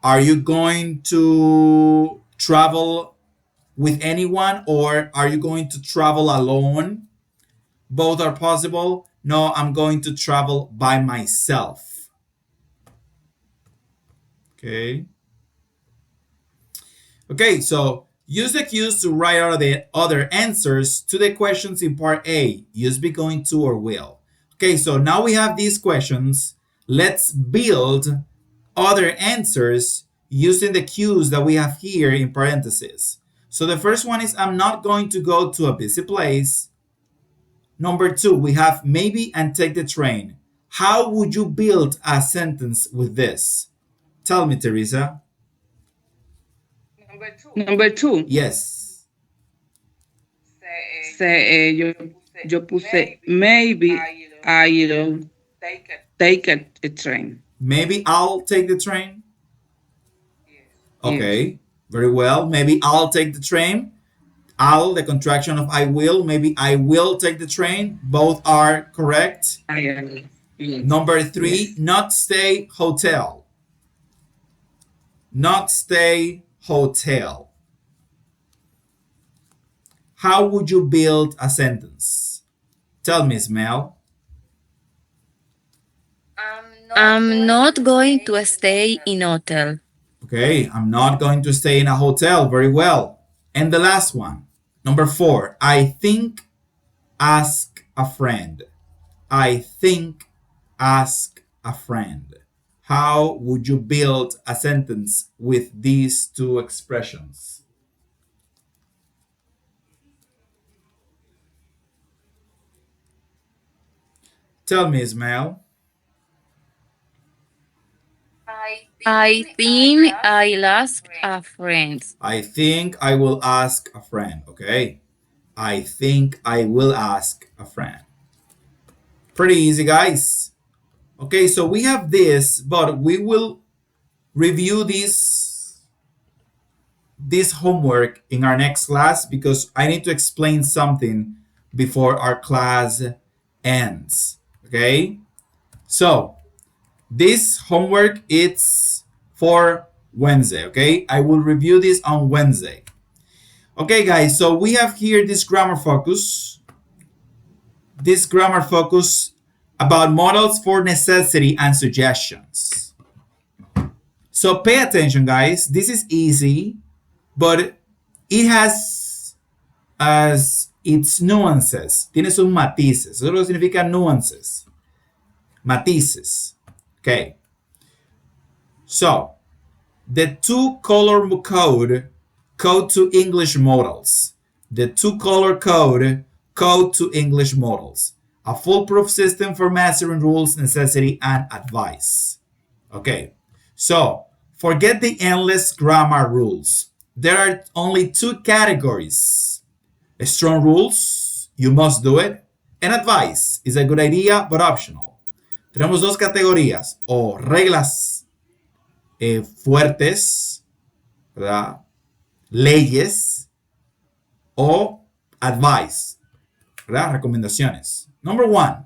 Speaker 1: are you going to travel with anyone or are you going to travel alone? Both are possible. No, I'm going to travel by myself. Okay. Okay, so use the cues to write out the other answers to the questions in part A. Use be, going to, or will. Okay, so now we have these questions. Let's build other answers using the cues that we have here in parentheses. So the first one is I'm not going to go to a busy place. Number 2, we have maybe and take the train. How would you build a sentence with this? Tell me, Teresa.
Speaker 5: Number 2.
Speaker 1: Yes.
Speaker 5: Yo puse maybe I'll take a train.
Speaker 1: Maybe I'll take the train. Okay, very well. Maybe I'll take the train. I'll, the contraction of I will. Maybe I will take the train. Both are correct. Number 3, not stay, hotel. Not stay, hotel. How would you build a sentence? Tell me, Ismael.
Speaker 3: I'm not going to stay in hotel.
Speaker 1: Okay, I'm not going to stay in a hotel. Very well. And the last one, number 4, I think, ask a friend. I think, ask a friend. How would you build a sentence with these two expressions? Tell me, Ismael.
Speaker 3: I think I'll ask a friend.
Speaker 1: I think I will ask a friend. Okay. I think I will ask a friend. Pretty easy, guys. Okay, so we have this, but we will review this homework in our next class because I need to explain something before our class ends. Okay? So, this homework it's for Wednesday, okay? I will review this on Wednesday. Okay, guys, so we have here this grammar focus. This grammar focus about models for necessity and suggestions. So pay attention, guys. This is easy, but it has as its nuances. Tiene sus matices. Eso es lo que significa nuances. Matices. Okay. So, the two-color code to English modals. The two-color code to English modals. A foolproof system for mastering rules, necessity, and advice. Okay. So, Forget the endless grammar rules. There are only two categories. Strong rules, you must do it. And advice is a good idea, but optional. Tenemos dos categorías, o reglas fuertes, ¿verdad? Leyes, o advice, ¿verdad? Recomendaciones. Number one,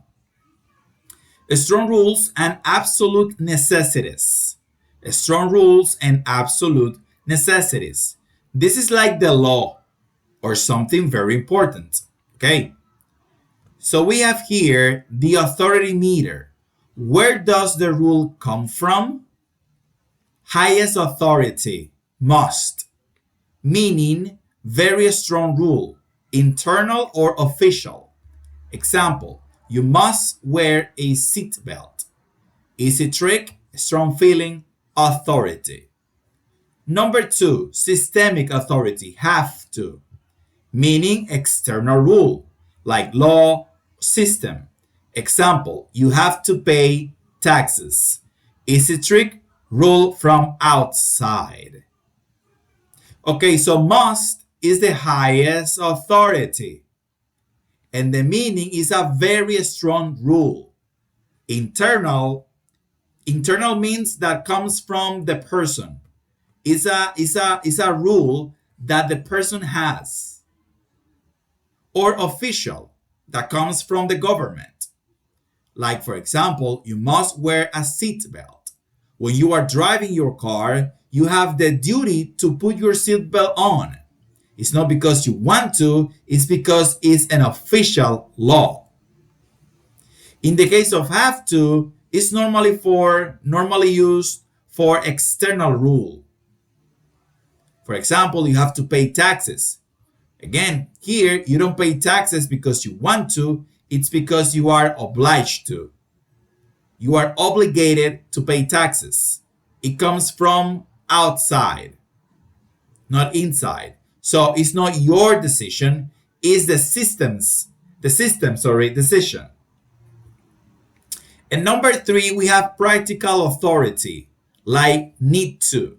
Speaker 1: strong rules and absolute necessities. Strong rules and absolute necessities. This is like the law or something very important. Okay. So we have here the authority meter. Where does the rule come from? Highest authority, must, meaning very strong rule, internal or official. Example, you must wear a seatbelt. Easy trick, strong feeling, authority. Number two, systemic authority, have to, meaning external rule, like law, system. Example, you have to pay taxes. Easy trick, rule from outside. Okay, so must is the highest authority. And the meaning is a very strong rule. Internal means that comes from the person. It's a rule that the person has. Or official, that comes from the government. Like, for example, you must wear a seatbelt. When you are driving your car, you have the duty to put your seatbelt on. It's not because you want to, it's because it's an official law. In the case of have to, it's normally used for external rule. For example, you have to pay taxes. Again, here you don't pay taxes because you want to, it's because you are obliged to. You are obligated to pay taxes. It comes from outside, not inside. So it's not your decision, it's the system's decision. And number three, we have practical authority, like need to.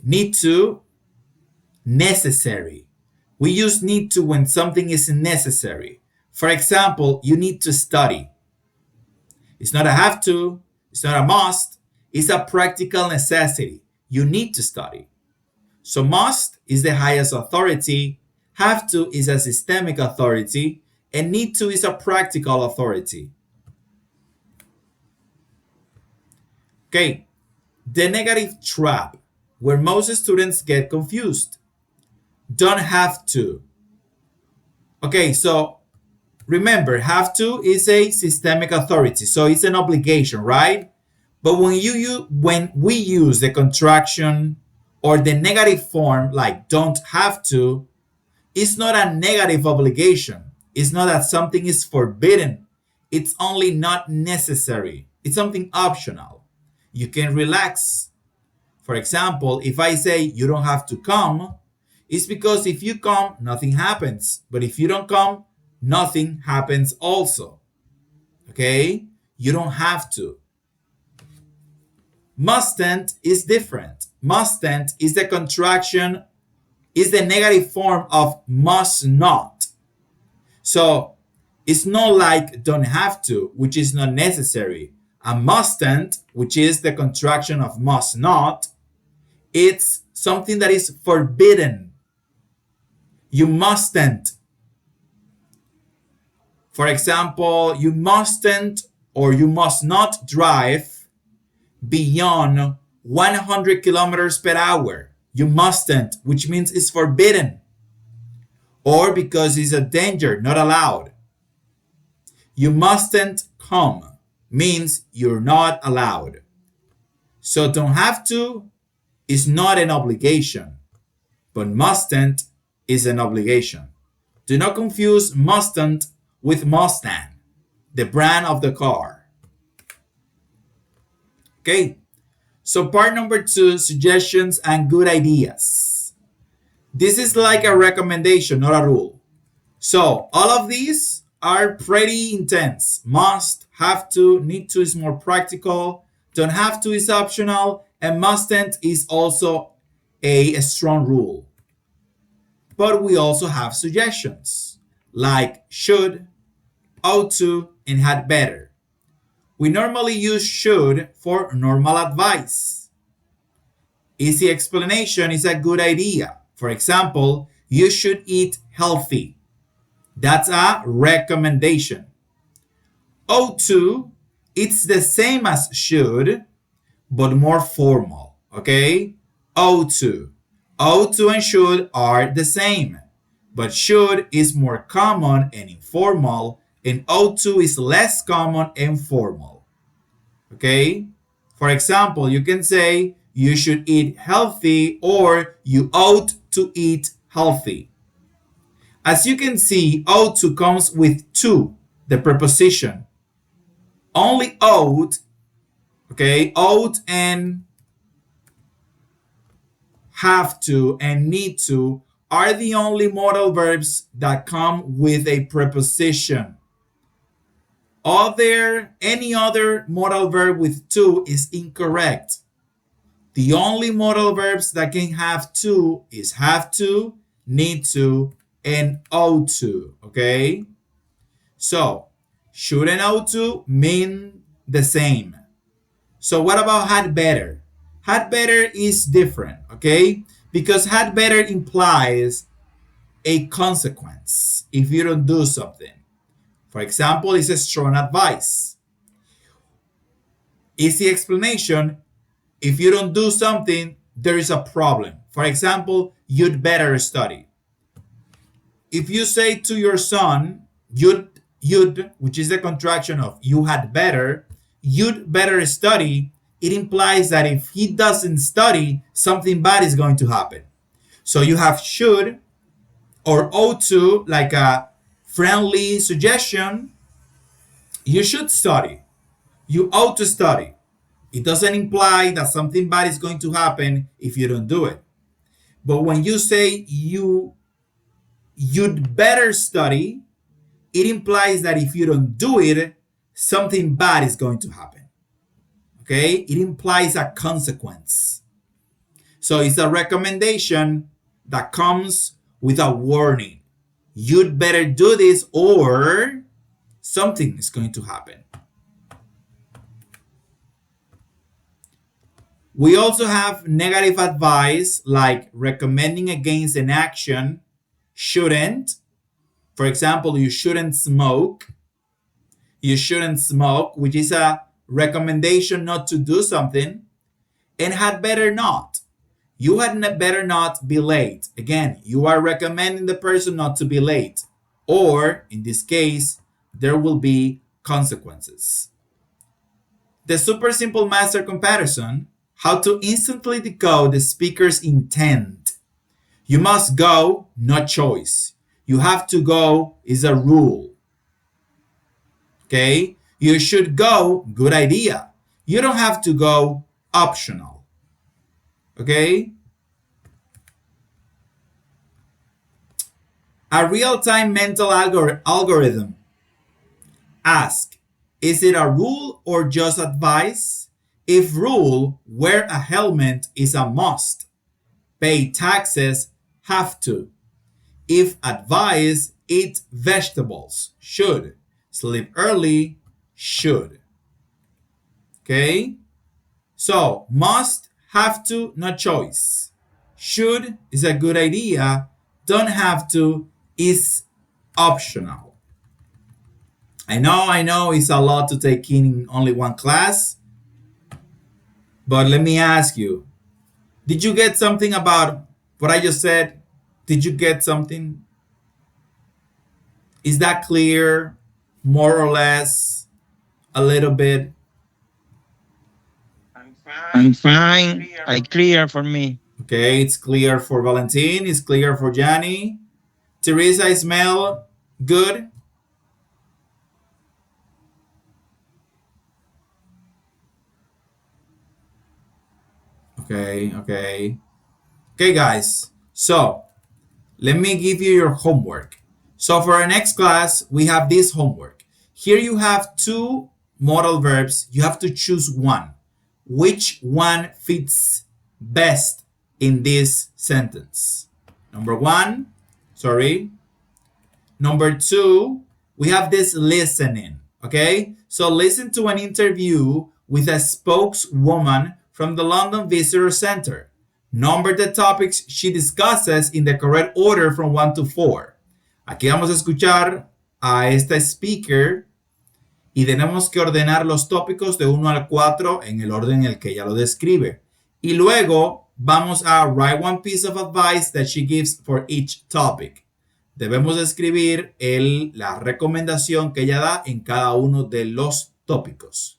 Speaker 1: Need to, necessary. We use need to when something is necessary. For example, you need to study. It's not a have to, it's not a must, it's a practical necessity. You need to study. So must is the highest authority, have to is a systemic authority, and need to is a practical authority. Okay, the negative trap, where most students get confused. Don't have to. Okay, so remember, have to is a systemic authority, so it's an obligation, right? But when we use the contraction or the negative form, like don't have to, it's not a negative obligation. It's not that something is forbidden. It's only not necessary. It's something optional. You can relax. For example, if I say you don't have to come, it's because if you come, nothing happens. But if you don't come, nothing happens also. Okay? You don't have to. Mustn't is different. Mustn't is the contraction, is the negative form of must not. So it's not like don't have to, which is not necessary. A mustn't, which is the contraction of must not, it's something that is forbidden. You mustn't. For example, you mustn't or you must not drive beyond 100 kilometers per hour. You mustn't, which means it's forbidden. Or because it's a danger, not allowed. You mustn't come means you're not allowed. So don't have to is not an obligation, but mustn't is an obligation. Do not confuse mustn't with Mustang, the brand of the car. Okay, so part number 2, suggestions and good ideas. This is like a recommendation, not a rule. So all of these are pretty intense. Must, have to, need to is more practical, don't have to is optional, and mustn't is also a strong rule. But we also have suggestions like should, ought to, and had better. We normally use should for normal advice. Easy explanation is a good idea. For example, you should eat healthy. That's a recommendation. Ought to, it's the same as should, but more formal. Okay? Ought to. Ought to and should are the same, but should is more common and informal, and ought to is less common and formal. Okay? For example, you can say you should eat healthy or you ought to eat healthy. As you can see, ought to comes with to, the preposition. Only ought, okay, ought and have to and need to are the only modal verbs that come with a preposition. Any other modal verb with to is incorrect. The only modal verbs that can have to is have to, need to, and ought to. Okay? So, should and ought to mean the same. So, what about had better? Had better is different, okay? Because had better implies a consequence if you don't do something. For example, it's a strong advice. Easy explanation, if you don't do something, there is a problem. For example, you'd better study. If you say to your son, you'd, which is the contraction of you had better, you'd better study, it implies that if he doesn't study, something bad is going to happen. So you have should or ought to, like a friendly suggestion. You should study. You ought to study. It doesn't imply that something bad is going to happen if you don't do it. But when you say you'd better study, it implies that if you don't do it, something bad is going to happen. Okay? It implies a consequence. So it's a recommendation that comes with a warning. You'd better do this or something is going to happen. We also have negative advice like recommending against an action, shouldn't. For example, you shouldn't smoke. You shouldn't smoke, which is a recommendation not to do something, and had better not. You had better not be late. Again, you are recommending the person not to be late. Or, in this case, there will be consequences. The super simple master comparison, how to instantly decode the speaker's intent. You must go, not choice. You have to go is a rule. Okay? You should go, good idea. You don't have to go, optional. Okay? A real-time mental algorithm. Ask, is it a rule or just advice? If rule, wear a helmet is a must. Pay taxes, have to. If advice, eat vegetables, should. Sleep early, should. Okay? So, must, have to, not choice. Should is a good idea. Don't have to is optional. I know it's a lot to take in only one class. But let me ask you, did you get something about what I just said? Did you get something? Is that clear? More or less? A little bit?
Speaker 2: I'm fine. I clear for me.
Speaker 1: Okay, it's clear for Valentin. It's clear for Johnny. Teresa, I smell good. Okay, guys. So, let me give you your homework. So, for our next class, we have this homework. Here you have two modal verbs. You have to choose one. which one fits best in this sentence. Number 2, we have this listening, okay? So listen to an interview with a spokeswoman from the London Visitor Center. Number the topics she discusses in the correct order from 1 to 4. Aquí vamos a escuchar a esta speaker y tenemos que ordenar los tópicos de 1 al 4 en el orden en el que ella lo describe. Y luego vamos a write one piece of advice that she gives for each topic. Debemos escribir la recomendación que ella da en cada uno de los tópicos.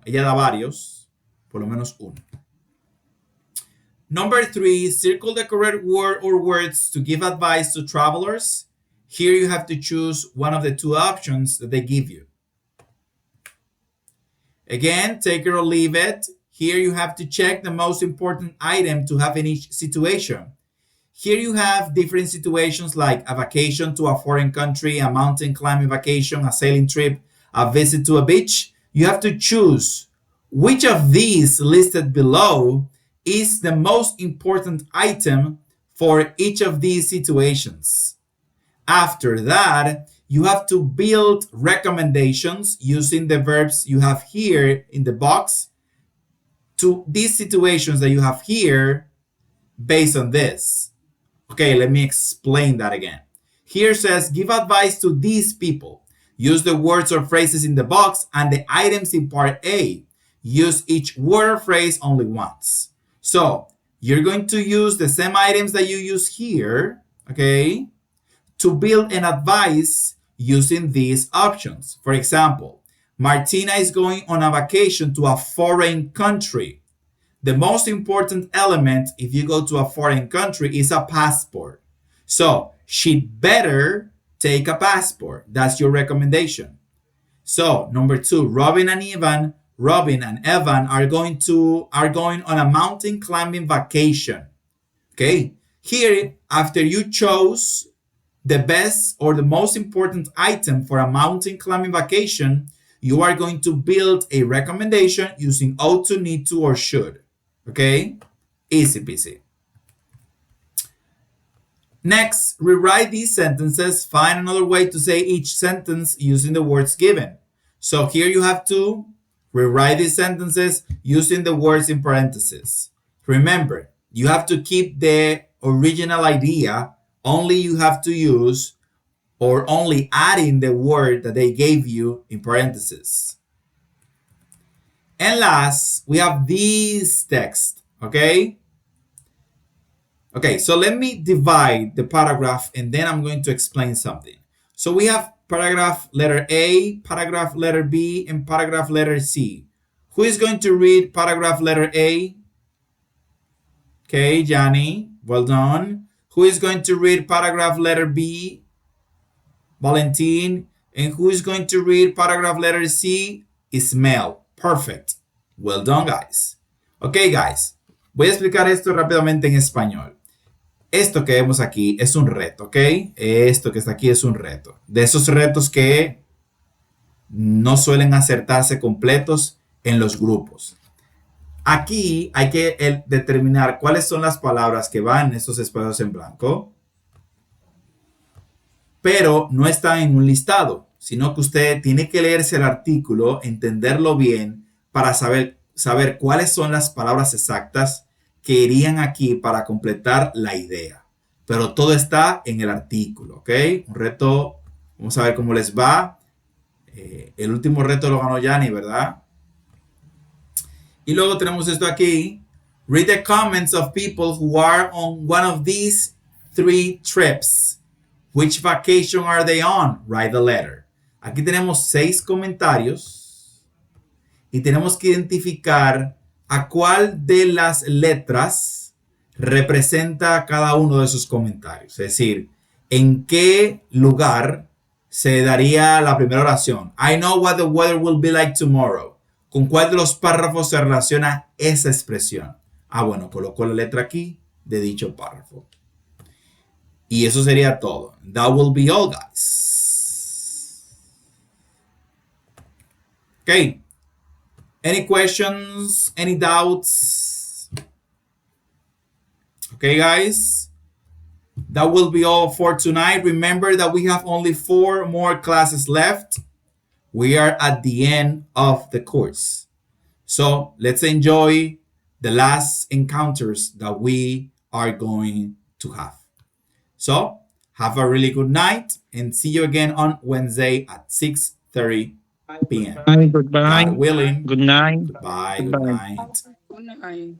Speaker 1: Ella da varios, por lo menos uno. Number 3, circle the correct word or words to give advice to travelers. Here you have to choose one of the 2 options that they give you. Again, take it or leave it. Here you have to check the most important item to have in each situation. Here you have different situations like a vacation to a foreign country, a mountain climbing vacation, a sailing trip, a visit to a beach. You have to choose which of these listed below is the most important item for each of these situations. After that, you have to build recommendations using the verbs you have here in the box to these situations that you have here based on this. Okay, let me explain that again. Here says, give advice to these people. Use the words or phrases in the box and the items in part A. Use each word or phrase only once. So, you're going to use the same items that you use here, okay, to build an advice using these options. For example, Martina is going on a vacation to a foreign country. The most important element if you go to a foreign country is a passport. So she'd better take a passport. That's your recommendation. So number 2, Robin and Evan are going on a mountain climbing vacation. Okay. Here, after you chose the best or the most important item for a mountain climbing vacation, you are going to build a recommendation using ought to, need to, or should. Okay? Easy peasy. Next, rewrite these sentences. Find another way to say each sentence using the words given. So here you have to rewrite these sentences using the words in parentheses. Remember, you have to keep the original idea. Only you have to use or only adding the word that they gave you in parentheses. And last, we have this text, okay? Okay, so let me divide the paragraph and then I'm going to explain something. So we have paragraph letter A, paragraph letter B, and paragraph letter C. Who is going to read paragraph letter A? Okay, Johnny, well done. Who is going to read paragraph letter B? Valentin. And who is going to read paragraph letter C? Ismael. Perfect. Well done, guys. Ok, guys. Voy a explicar esto rápidamente en español. Esto que vemos aquí es un reto, ¿ok? Esto que está aquí es un reto. De esos retos que no suelen acertarse completos en los grupos. Aquí hay que determinar cuáles son las palabras que van en estos espacios en blanco, pero no están en un listado, sino que usted tiene que leerse el artículo, entenderlo bien para saber cuáles son las palabras exactas que irían aquí para completar la idea. Pero todo está en el artículo, ¿ok? Un reto, vamos a ver cómo les va. El último reto lo ganó Yanni, ¿verdad? Y luego tenemos esto aquí. Read the comments of people who are on one of these 3 trips. Which vacation are they on? Write the letter. Aquí tenemos 6 comentarios y tenemos que identificar a cuál de las letras representa cada uno de esos comentarios. Es decir, en qué lugar se daría la primera oración. I know what the weather will be like tomorrow. ¿Con cuál de los párrafos se relaciona esa expresión? Bueno, colocó la letra aquí de dicho párrafo. Y eso sería todo. That will be all, guys. Okay. Any questions? Any doubts? Okay, guys. That will be all for tonight. Remember that we have only 4 more classes left. We are at the end of the course. So let's enjoy the last encounters that we are going to have. So have a really good night and see you again on Wednesday at 6:30 p.m.
Speaker 2: Goodbye, goodbye,
Speaker 1: God willing.
Speaker 2: good night,
Speaker 1: Goodbye. Good
Speaker 2: goodbye.
Speaker 1: night.
Speaker 5: Good night.